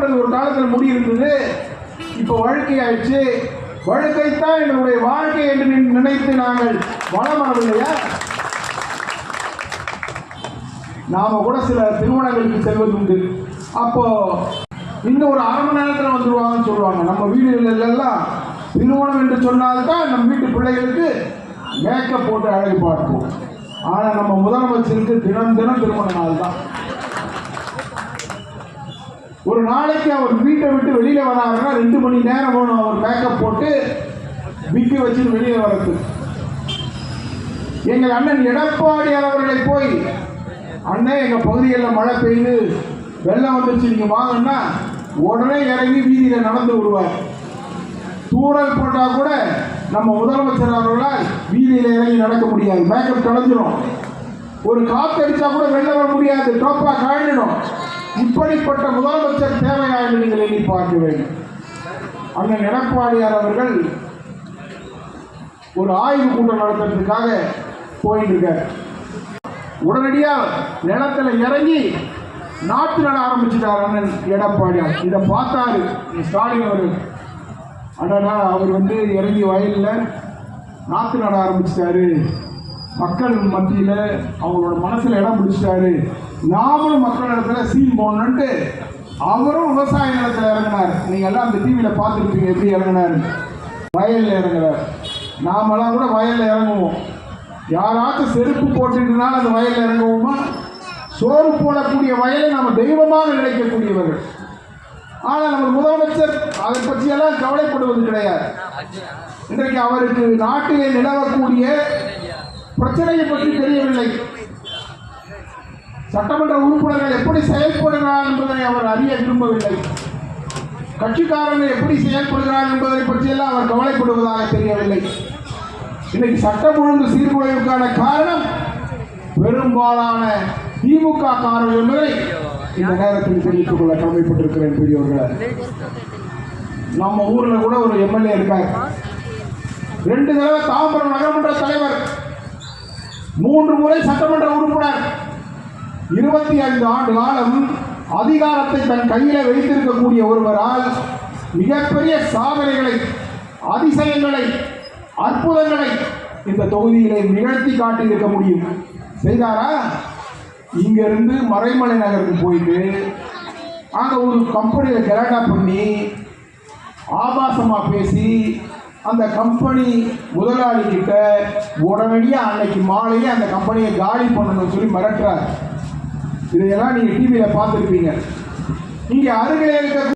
பண்றது? ஒரு காலத்தில் முடி இருந்தது, இப்போ வழுக்கை ஆயிடுச்சு. வழுக்கைத்தான் எங்களுடைய வாழ்க்கை என்று நினைத்து நாங்கள் வளம் வரவில்லையா? நாம கூட சில திருமணங்களுக்கு செல்வது உண்டு. அப்போ இன்னும் ஒரு அரை மணி நேரத்தில் வந்துடுவாங்கன்னு சொல்லுவாங்க. நம்ம வீடுகளில் எல்லாம் திருமணம் என்று சொன்னால்தான் நம்ம வீட்டு பிள்ளைகளுக்கு மேக்கப் போட்டு அழகு பார்ப்போம். ஆனால் நம்ம முதலமைச்சருக்கு தினம் தினம் திருமண நாள் தான். ஒரு நாளைக்கு அவர் வீட்டை விட்டு வெளியில வராருன்னா 2 மணி நேரம் வேணும் அவர் மேக்கப் போட்டு விக்கி வச்சு வெளியே வரது. எங்கள் அண்ணன் எடப்பாடியார் அவர்களை போய், அண்ணன் எங்க பகுதிகளில் மழை பெய்யுது, வெள்ளம் வந்துருச்சு, நீங்க வாங்கன்னா உடனே இறங்கி வீதியில நடந்து விடுவார். தூரல் போட்டா கூட நம்ம முதலமைச்சர் அவர்களால் வீதியில இறங்கி நடக்க முடியாது, மேக்கப் கலைஞ்சிடும். ஒரு காத்தடிச்சா கூட வெளில வர முடியாது, டோப்பா காய்ஞ்சிடும். இப்படிப்பட்ட முதலமைச்சர் தேவையா என்று நீங்கள் எண்ணி பார்க்க வேண்டும். அண்ணன் எடப்பாடியார் அவர்கள் ஒரு ஆய்வு கூட்டம் நடத்துறதுக்காக போயிட்டு இருக்கார். உடனடியாக நிலத்துல இறங்கி நாட்டு நட ஆரம்பிச்சுட்டார் அண்ணன் எடப்பாடியார். இதை பார்த்தாரு ஸ்டாலின் அவர்கள். அடடா, அவர் இறங்கி வயலில் நாட்டு நட ஆரம்பிச்சிட்டாரு, மக்கள் மத்தியில் அவங்களோட மனசில் இடம் பிடிச்சிட்டாரு, நாமளும் மக்கள் இடத்துல சீன் போடணுன்ட்டு அவரும் விவசாய நிலத்தில் இறங்கினார். நீங்கள் எல்லாம் அந்த டிவியில் பார்த்துருப்பீங்க எப்படி இறங்கினார். வயலில் இறங்குறார். நாமெல்லாம் கூட வயலில் இறங்குவோம். யாராச்சும் செருப்பு போட்டுட்டுனால அந்த வயலில் இறங்குவோமா? சோறு போடக்கூடிய வயலை நாம் தெய்வமாக நினைக்கக்கூடியவர்கள். ஆனால் நம்ம முதலமைச்சர் அதை பற்றியெல்லாம் கவலைப்படுவது கிடையாது. இன்றைக்கு அவருக்கு நாட்டிலே நிலவக்கூடிய பிரச்சனையை பற்றி தெரியவில்லை. சட்டமன்ற உறுப்பினர்கள் எப்படி செயல்படுகிறார் என்பதை அவர் அறிய விரும்பவில்லை. கட்சிக்காரர்கள் எப்படி செயல்படுகிறார் என்பதை பற்றியெல்லாம் அவர் கவலைப்படுவதாக தெரியவில்லை. இன்னைக்கு சட்டம் ஒழுங்கு சீர்குலைவுக்கான காரணம் பெரும்பாலான திமுக காரர்கள் என்பதை இந்த நேரத்தில் தெரிவித்துக் கொள்ள கடமைப்பட்டிருக்கிறேன். பெரியவர்களே, நம்ம ஊர்ல கூட ஒரு எம்எல்ஏ இருக்கார். 2 தடவை தாம்பரம் நகரமன்ற தலைவர், 3 முறை சட்டமன்ற உறுப்பினர், 25 ஆண்டு காலம் அதிகாரத்தை தன் கையில வைத்திருக்கக்கூடிய ஒருவரால் மிகப்பெரிய சாதனைகளை, அதிசயங்களை, அற்புதங்களை இந்த தொகுதியிலே நிகழ்த்தி காட்டியிருக்க முடியும். செய்தாரா? இங்கிருந்து மறைமலை நகருக்கு போயிட்டு அங்கே ஒரு கம்பெனியில் கலாட்டா பண்ணி ஆபாசமா பேசி அந்த கம்பெனி முதலாளி கிட்ட உடனடியாக அன்னைக்கு மாலையே அந்த கம்பெனியை காலி பண்ணணும்னு சொல்லி மிரட்டுறார். இதையெல்லாம் நீங்க டிவியில பார்த்துருப்பீங்க. இங்க அருகிலே இருக்க